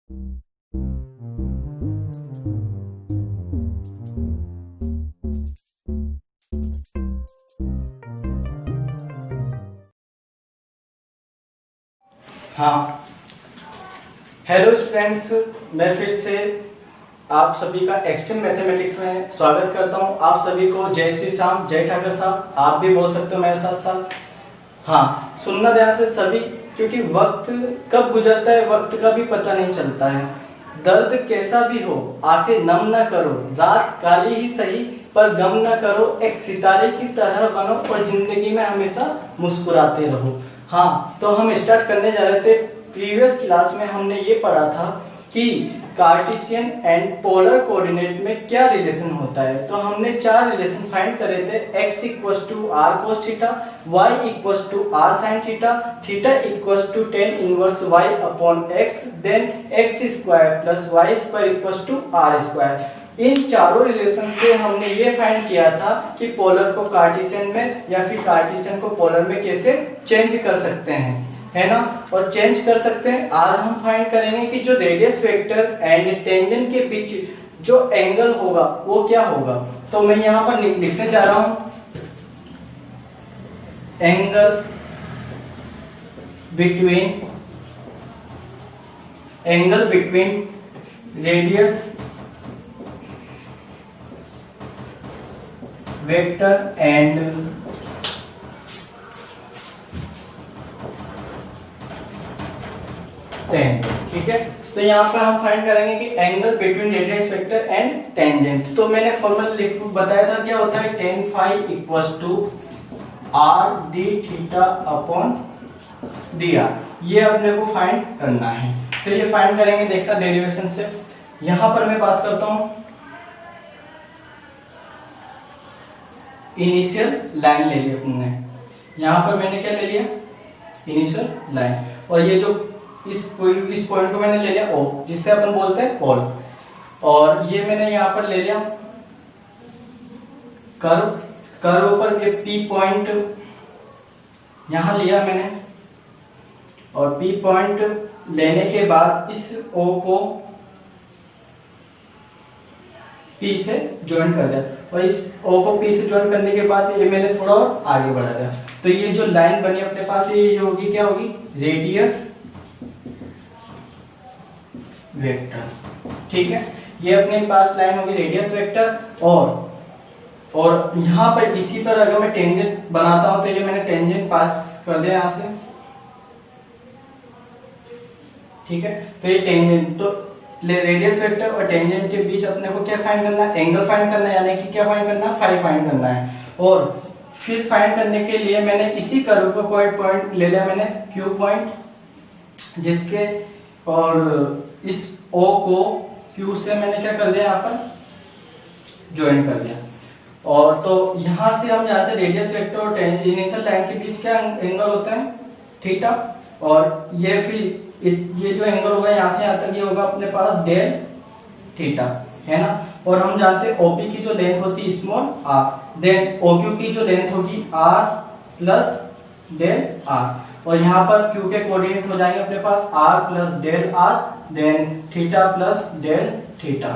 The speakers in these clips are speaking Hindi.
हाँ, हेलो स्टूडेंट्स, मैं फिर से आप सभी का एक्सट्रीम मैथमेटिक्स में स्वागत करता हूँ। आप सभी को जय श्री श्याम, जय ठाकर साहब, आप भी बोल सकते हो मेरे साथ साथ। हाँ, सुनना ध्यान से सभी, क्योंकि वक्त कब गुजरता है वक्त का भी पता नहीं चलता है। दर्द कैसा भी हो आंखें नम न करो, रात काली ही सही पर गम न करो, एक सितारे की तरह बनो और जिंदगी में हमेशा मुस्कुराते रहो। हाँ, तो हम स्टार्ट करने जा रहे थे। प्रीवियस क्लास में हमने ये पढ़ा था कि कार्टेशियन एंड पोलर कोऑर्डिनेट में क्या रिलेशन होता है। तो हमने 4 रिलेशन फाइंड करे थे। x = r cos theta, y = r sin theta, theta = tan inverse y upon x, then x² + y² = r²। इन चारों रिलेशन से हमने ये फाइंड किया था कि पोलर को कार्टेशियन में या फिर कार्टेशियन को पोलर में कैसे चेंज कर सकते हैं, है ना। और चेंज कर सकते हैं। आज हम फाइंड करेंगे कि जो रेडियस वेक्टर एंड टेंजेंट के बीच जो एंगल होगा वो क्या होगा। तो मैं यहाँ पर लिखने जा रहा हूं angle between radius vector and tangent. ठीक है, तो यहाँ पर हम फाइंड करेंगे कि angle between radius vector and tangent. तो मैंने फॉर्मूला बताया था, क्या होता है, tan phi = r d theta upon dr। ये अपने को फाइंड करना है। तो ये फाइंड करेंगे, देखना डेरिवेशन से। यहाँ पर मैं बात करता हूँ इनिशियल लाइन ले लिया तुमने। यहाँ पर मैंने क्या ले लिया, इनिशियल लाइन। और ये जो इस पॉइंट को मैंने ले लिया O, जिससे अपन बोलते हैं पोल। और ये मैंने यहाँ पर ले लिया कर्व पर ये P पॉइंट यहाँ लिया मैंने। और P पॉइंट लेने के बाद इस O को P से ज्वाइन कर दिया। और इस O को P से ज्वाइन करने के बाद ये मैंने थोड़ा और आगे बढ़ा दिया। तो ये जो लाइन बनी अपने पास, ये होगी, क्या होगी, रेडियस वेक्टर। ठीक है, ये अपने पास लाइन होगी रेडियस वेक्टर। और यहाँ पर इसी पर अगर मैं टेंजेंट बनाता हूं तो ये मैंने टेंजेंट पास कर दिया यहाँ से। ठीक है, तो ये टेंजेंट, तो रेडियस वेक्टर और टेंजेंट के बीच अपने को क्या फाइंड करना है, एंगल फाइंड करना है, यानी कि क्या फाइंड करना है, फाई फाइंड करना है। और फिर फाइंड करने के लिए मैंने इसी कर्व को कोई पॉइंट ले लिया मैंने, Q पॉइंट, जिसके और इस O को Q से मैंने क्या कर दिया, यहाँ पर ज्वाइन कर दिया। और तो यहाँ से हम जानते हैं रेडियस वेक्टर और इनिशियल लाइन के बीच क्या एंगल होता है, थीटा। और ये फिर ये जो एंगल होगा यहाँ से यहाँ तक, ये होगा अपने पास डेल थीटा, है ना। और हम जानते हैं OP की जो लेंथ होती है स्मॉल r, देन OQ की जो लेंथ होगी r प्लस डेल r। और यहाँ पर Q के कोऑर्डिनेट हो जाएंगे अपने पास r plus del r, then theta plus del theta,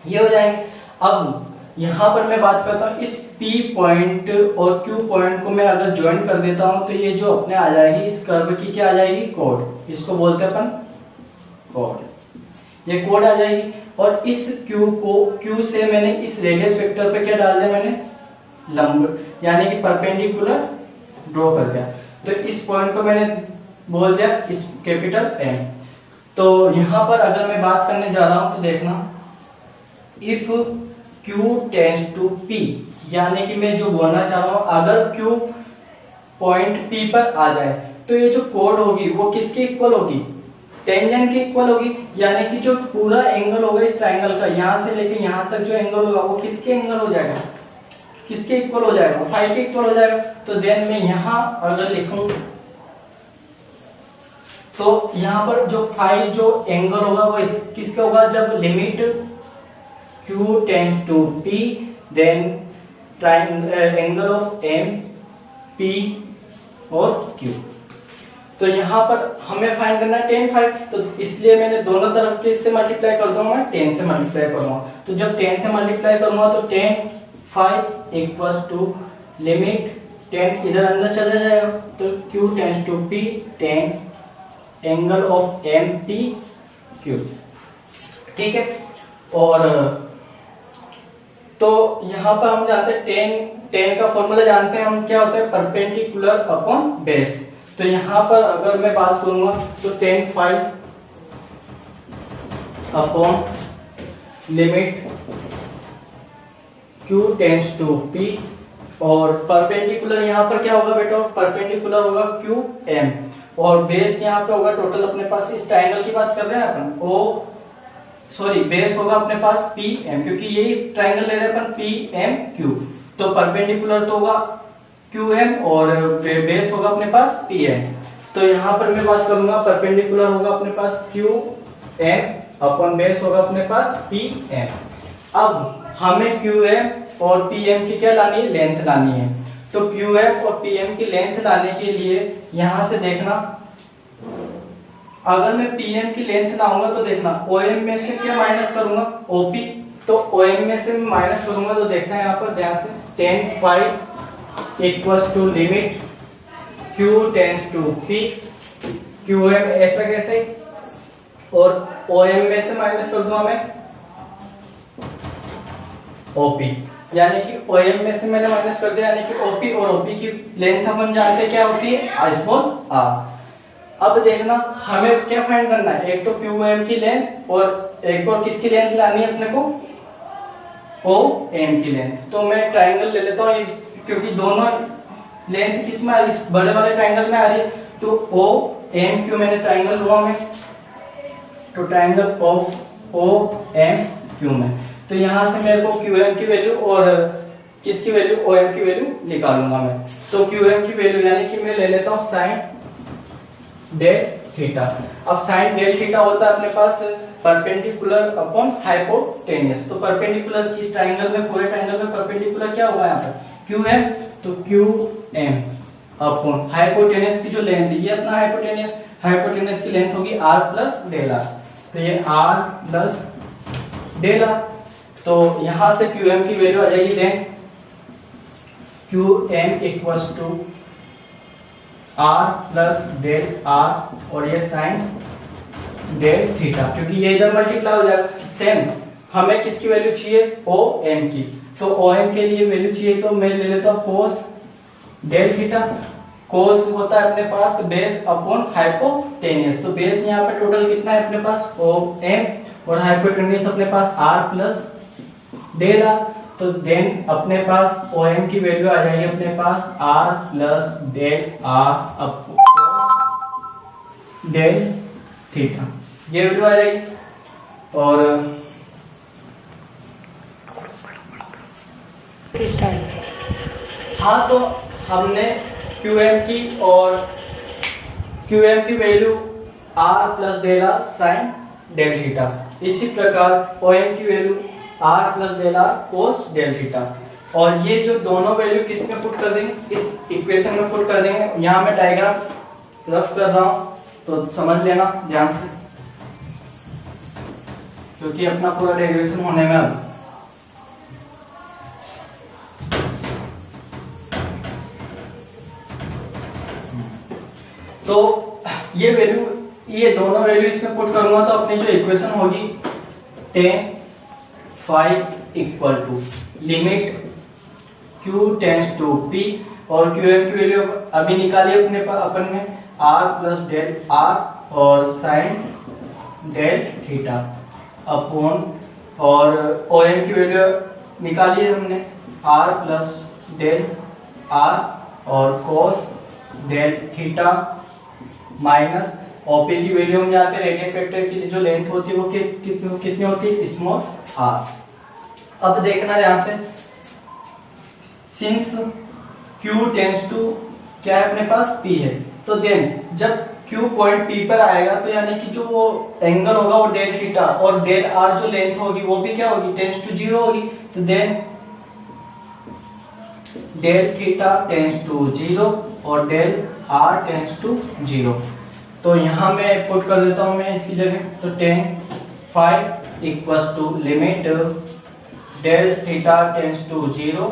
ये हो जाएंगे। अब यहाँ पर मैं बात करता हूँ इस P पॉइंट और Q पॉइंट को मैं अगर ज्वाइन कर देता हूँ तो ये जो अपने आ जाएगी, इस कर्व की क्या आ जाएगी, कोड। इसको बोलते हैं अपन कोड, ये कोड आ जाएगी। और इस Q से मैंने इस रेडियस वेक्टर पे क्या डाल दिया, मैंने लंब, यानी कि परपेंडिकुलर ड्रॉ कर दिया। तो इस पॉइंट को मैंने बोल दिया इस कैपिटल M। तो यहाँ पर अगर मैं बात करने जा रहा हूँ तो देखना, if Q tends to P, यानी कि मैं जो बोलना चाह रहा हूँ, अगर Q पॉइंट P पर आ जाए तो ये जो कोड होगी वो किसके इक्वल होगी, टेंजेंट के इक्वल होगी। यानी कि जो पूरा एंगल होगा इस ट्राइंगल का, यहाँ से लेके यहाँ तक जो एंगल होगा वो किसके एंगल हो जाएगा, किसके इक्वल हो जाएगा, फाई के इक्वल हो जाएगा। तो देन मैं यहाँ अगर लिखूं तो यहाँ पर जो फाई जो एंगल होगा वो किसका होगा, जब limit Q tends to P, then angle of M, P और Q। तो यहाँ पर हमें फाइंड करना है tan फाई, तो इसलिए मैंने दोनों तरफ के से मल्टीप्लाई कर दूंगा, मैं 10 से मल्टीप्लाई करूंगा। तो जब 10 से मल्टीप्लाई करूंगा तो tan phi equals to limit 10 इधर अंदर चला जाएगा, तो Q tends to P tan angle of M P Q. ठीक है, और तो यहाँ पर हम जानते हैं tan का फॉर्मूला जानते हैं हम, क्या होता है परपेंडिकुलर अपॉन बेस। तो यहाँ पर अगर मैं बात करूंगा तो tan phi upon limit Q tends to P, और परपेंडिकुलर यहाँ पर क्या होगा बेटा, परपेंडिकुलर होगा क्यू एम, और बेस यहाँ पे होगा टोटल अपने पास, इस ट्राइंगल की बात कर रहे हैं अपन, बेस होगा अपने पास पी एम, क्योंकि यही ट्राइंगल ले रहे हैं अपन पी एम क्यू। तो परपेंडिकुलर तो होगा क्यू एम और बेस होगा अपने पास पी एम। तो यहाँ पर मैं बात करूंगा परपेंडिकुलर होगा अपने पास क्यू एम अपॉन बेस होगा अपने पास पी एम। अब हमें क्यू एम और पी एम की क्या लानी है, लेंथ लानी है। तो क्यू एम और पी एम की लेंथ लाने के लिए यहां से देखना, अगर मैं पी एम की लेंथ लाऊंगा तो देखना ओ एम में से क्या माइनस करूंगा, ओपी, तो ओ एम में से माइनस करूंगा तो देखना यहाँ पर ध्यान से tan phi equals to limit Q tends to P Q M ऐसा कैसे, और ओ एम में से माइनस कर दूंगा मैं ओपी, यानी कि ओ एम में से मैंने माइनस कर दिया, यानी कि ओपी, और ओपी की लेंथ अपन जानते हैं क्या होती है, आई स्मॉल आर। अब देखना हमें क्या फाइंड करना है, एक तो क्यू एम की लेंथ और एक और किसकी लेंथ लानी है अपने को, ओ एम की लेंथ। तो मैं ट्राइंगल ले लेता हूँ, क्योंकि दोनों लेंथ किस में आ रही, इस बड़े वाले ट्राइंगल में आ रही है, तो ओ एम क्यू मैंने ट्राइंगल हुआ में, तो triangle of O M Q में, तो यहां से मेरे को क्यू एम की वैल्यू और किसकी वैल्यू, ओ एम की वैल्यू निकालूंगा मैं। तो क्यू एम की वैल्यू यानी कि मैं ले लेता हूं साइन डेल थीटा। अब साइन डेल थीटा होता है अपने पास परपेंडिकुलर अपॉन हाइपोटेनियस। तो परपेंडिकुलर इस ट्राइंगल में, पूरे ट्राइंगल में परपेंडिकुलर क्या होगा यहाँ पर क्यू एम, तो क्यू एम अपॉन हाइपोटेनियस की जो लेंथ है, ये अपना हाइपोटेनियस की लेंथ होगी आर प्लस डेल आर, तो ये आर प्लस डेल आर। तो यहां से क्यू एम की वैल्यू आ जाएगी then Q M equals to R plus del R, और ये साइन डेल थीटा, क्योंकि ये इधर मल्टीप्लाई हो जाएगा। सेम हमें किसकी वैल्यू चाहिए, ओ एम की, तो ओ एम के लिए वैल्यू चाहिए, तो मैं ले लेता हूं कोस डेल थीटा। कोस होता है अपने पास बेस अपॉन हाइपोटेनियस, तो बेस यहाँ पे टोटल कितना है अपने पास ओ एम, और हाइपोटेनियस अपने पास आर प्लस डेल आर। तो देन अपने पास ओ एम की वैल्यू आ जाएगी अपने पास R plus del R upon del theta, ये वैल्यू आ जाएगी। और हाँ, तो हमने क्यू एम की और क्यू एम की value R plus del R sine del theta, इसी प्रकार ओ एम की value R plus del R cos del theta. और ये जो दोनों वैल्यू किस में पुट कर देंगे, इस इक्वेशन में पुट कर देंगे। यहाँ मैं डायग्राम रफ कर रहा हूं तो समझ लेना ध्यान से, क्योंकि अपना पूरा डेरिवेशन होने में अब तो ये वैल्यू, ये दोनों वैल्यू इसमें पुट करूंगा तो अपनी जो इक्वेशन होगी tan phi equal to limit Q tends to P, और क्यू एम की वैल्यू अभी निकाली अपने अपन ने R प्लस डेल R और साइन डेल थीटा अपॉन, और ओ एम की वैल्यू निकाली है हमने R प्लस डेल R और cos del theta minus OP की वैल्यू हम जानते हैं, रेडियस वेक्टर की जो लेंथ होती है वो कितनी होती है, स्मॉल आर। अब देखना ध्यान से, सिंस Q टेंस टू क्या है अपने पास P है, तो देन जब Q पॉइंट P पर आएगा तो यानी कि जो वो एंगल होगा वो डेल थीटा, और डेल आर जो लेंथ होगी वो भी क्या होगी टेंस टू जीरो होगी। तो then del theta tends to 0 और डेल आर टेंस टू 0। तो यहाँ मैं पुट कर देता हूँ मैं इसकी जगह, तो tan phi equals to limit del theta tends to 0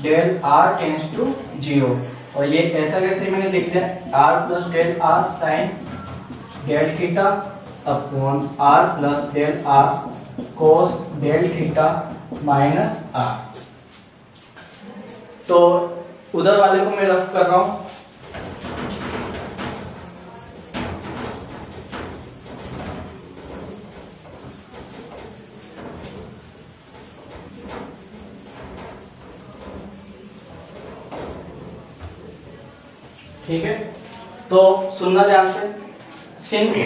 del R tends to 0। और ये ऐसा कैसे मैंने लिख दिया, r plus del R sine del theta upon r plus del R cos del theta minus r। तो उधर वाले को मैं रफ कर रहा हूं। ठीक है, तो सुनना ध्यान से। सिंस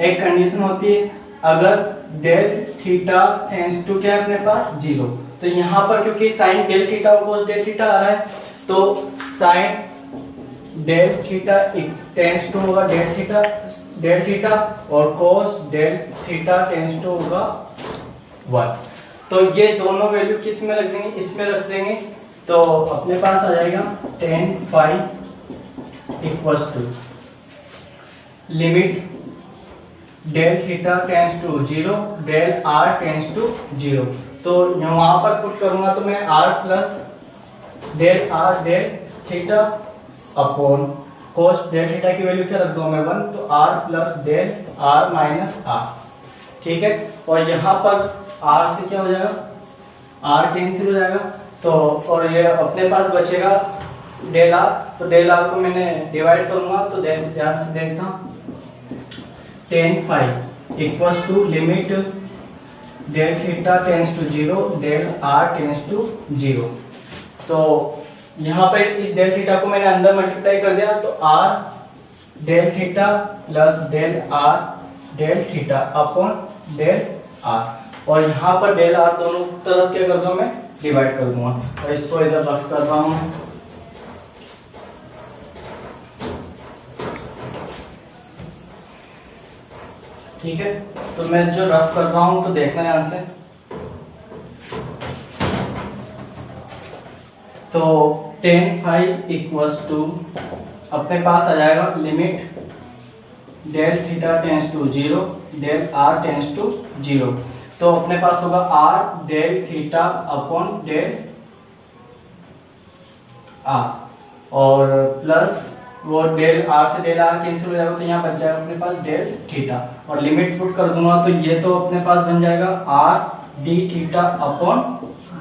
एक कंडीशन होती है, अगर डेल थीटा टेंस टू क्या है अपने पास 0, तो यहाँ पर क्योंकि साइन डेल थीटा और कोस डेल थीटा आ रहा है, तो sine del theta tends to होगा डेल थीटा और cos del theta tends to होगा 1। तो ये दोनों वैल्यू किस में रख देंगे, इसमें रख देंगे, तो अपने पास आ जाएगा tan phi equals to limit del theta tends to 0 del r tends to 0। तो वहां पर पुट करूंगा तो मैं r plus del r del theta upon cos del theta की वैल्यू क्या रख दूंगा मैं 1, तो r plus del r minus r। ठीक है, और यहाँ पर r से क्या हो जाएगा, r कैंसिल हो जाएगा, तो और ये अपने पास बचेगा डेल आर, तो डेल आर को मैंने डिवाइड करूंगा, तो ध्यान से देखना tan phi equals to limit del theta tends to 0 del R tends to 0। तो यहाँ पे इस डेल थीटा को मैंने अंदर मल्टीप्लाई कर दिया, तो r del theta plus del R del theta upon del R, और यहाँ पर डेल आर दोनों तरफ क्या कर दूंगा मैं डिवाइड कर दूंगा, और इसको इधर रफ कर रहा हूं। ठीक है, तो मैं जो रफ कर रहा हूं तो देखना ध्यान से। तो tan phi इक्वल्स टू अपने पास आ जाएगा limit del theta tends to 0 del R tends to 0। तो अपने पास होगा r del theta upon del r, और प्लस वो डेल r से डेल r कैंसिल हो जाएगा, तो यहाँ बच जाएगा अपने पास डेल थीटा, और लिमिट पुट कर दूंगा तो ये तो अपने पास बन जाएगा r d theta upon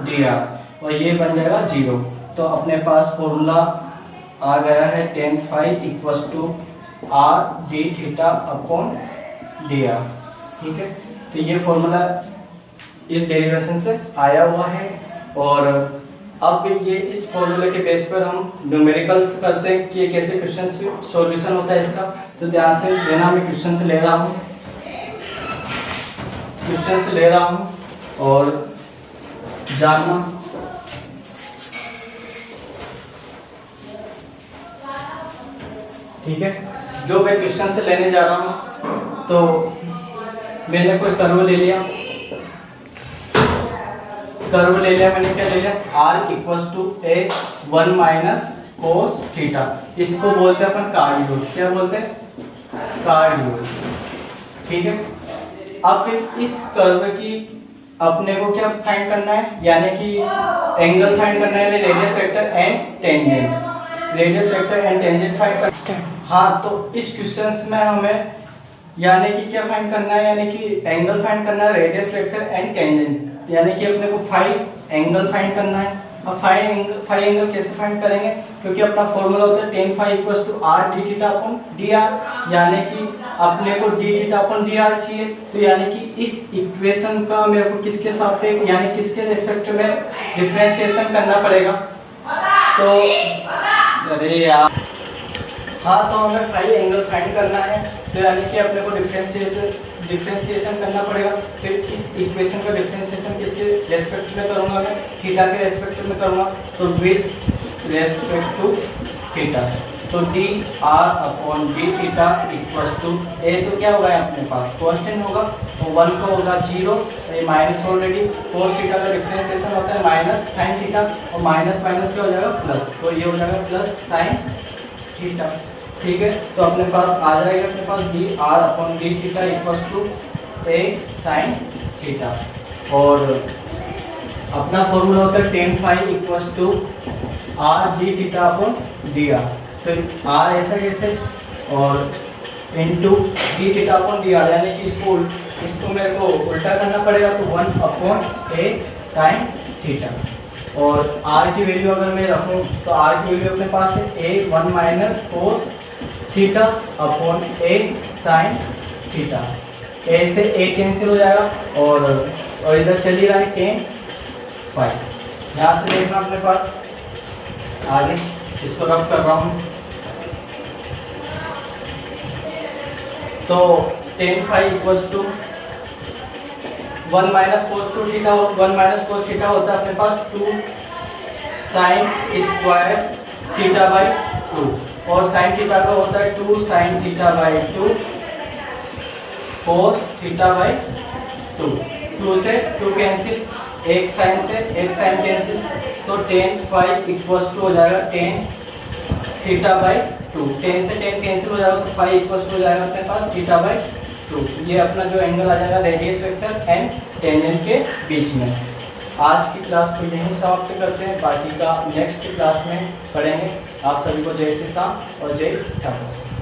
dr, और ये बन जाएगा 0। तो अपने पास फॉर्मूला आ गया है tan phi equals to r d theta upon dr। ठीक है, तो ये फॉर्मूला इस डेरिवेशन से आया हुआ है, और अब ये इस फॉर्मूले के बेस पर हम न्यूमेरिकल्स करते हैं कि कैसे क्वेश्चन सॉल्यूशन होता है इसका। तो ध्यान से देना, मैं क्वेश्चन से ले रहा हूँ और जानना। ठीक है, जो मैं क्वेश्चन से लेने जा रहा हूँ, तो मैंने कोई कर्व ले लिया, मैंने क्या ले लिया, r equals to a 1 minus cos theta, इसको बोलते हैं अपन कार्डियोइड। क्या बोलते हैं, कार्डियोइड। ठीक है, अब फिर इस कर्व की अपने को क्या फाइंड करना है, यानी कि एंगल फाइंड करना है, radius vector and tangent find करना है। हाँ, तो इस क्वेश्चन में हमें यानी कि क्या फाइंड करना है, यानी कि एंगल फाइंड करना है, रेडियस वेक्टर एंड टेंजेंट, यानी कि अपने को फाई एंगल फाइंड करना है। अब फाई एंगल कैसे फाइंड करेंगे, क्योंकि अपना फॉर्मूला होता है tan phi equals to r d theta upon dr, यानी कि अपने को d थीटा अपॉन dr चाहिए, तो यानी कि इस इक्वेशन का मेरे को किसके सापेक्ष यानी किसके रिस्पेक्ट में डिफरेंशिएशन करना पड़ेगा। तो अरे यार, हाँ, तो हमें फाई एंगल फाइंड करना है, तो यानी कि अपने को डिफरेंशिएशन करना पड़ेगा। फिर इस इक्वेशन का डिफरेंशिएशन किसके रेस्पेक्ट में करूंगा मैं, थीटा के रेस्पेक्ट में करूंगा, तो विद रेस्पेक्ट टू थीटा। तो D R upon D theta equal to A, तो क्या होगा अपने पास कांस्टेंट होगा, तो 1 का होगा 0, ये माइनस ऑलरेडी, कोस थीटा का डिफरेंशिएशन होता है माइनस साइन थीटा, और माइनस माइनस क्या हो जाएगा प्लस, तो ये हो जाएगा प्लस साइन थीटा। ठीक है, तो अपने पास आ जाएगा अपने पास D R upon D theta equal to A sine theta, और अपना फॉर्मूला होता है tan phi equal to R D theta upon D R, तो आर ऐसा कैसे और into D theta upon D R, यानी कि इसको मेरे को उल्टा करना पड़ेगा, तो 1 अपॉन ए साइन थीटा, और आर की वैल्यू अगर मैं रखूं तो आर की वैल्यू अपने पास है ए 1 माइनस कोस थीटा अपॉन ए साइन थीटा, ए से ए कैंसिल हो जाएगा, और इधर चली रहा है टेन फाई। यहाँ से देखना अपने पास आगे, इसको रफ कर रहा हूँ, तो tan phi equal to 1 minus cos two theta, 1 minus cos theta होता है अपने पास 2 साइन स्क्वायर थीटा बाई 2, और साइन थीटा का होता है 2 sine theta by 2 cos theta by 2, 2 से 2 कैंसिल, एक साइन से एक साइन कैंसिल, तो टेन फाई इक्वल टू हो जाएगा टेन थीटा बाई 2, 10 से 10 कैंसिल हो जाएगा, तो फाई इक्वल टू हो जाएगा अपने पास थीटा बाई 2, ये अपना जो एंगल आ जाएगा रेडियस वेक्टर एंड टेंजेंट के बीच में। आज की क्लास को यहीं समाप्त करते हैं, बाकी का नेक्स्ट क्लास में पढ़ेंगे। आप सभी को जय श्री राम और जय ठाकुर।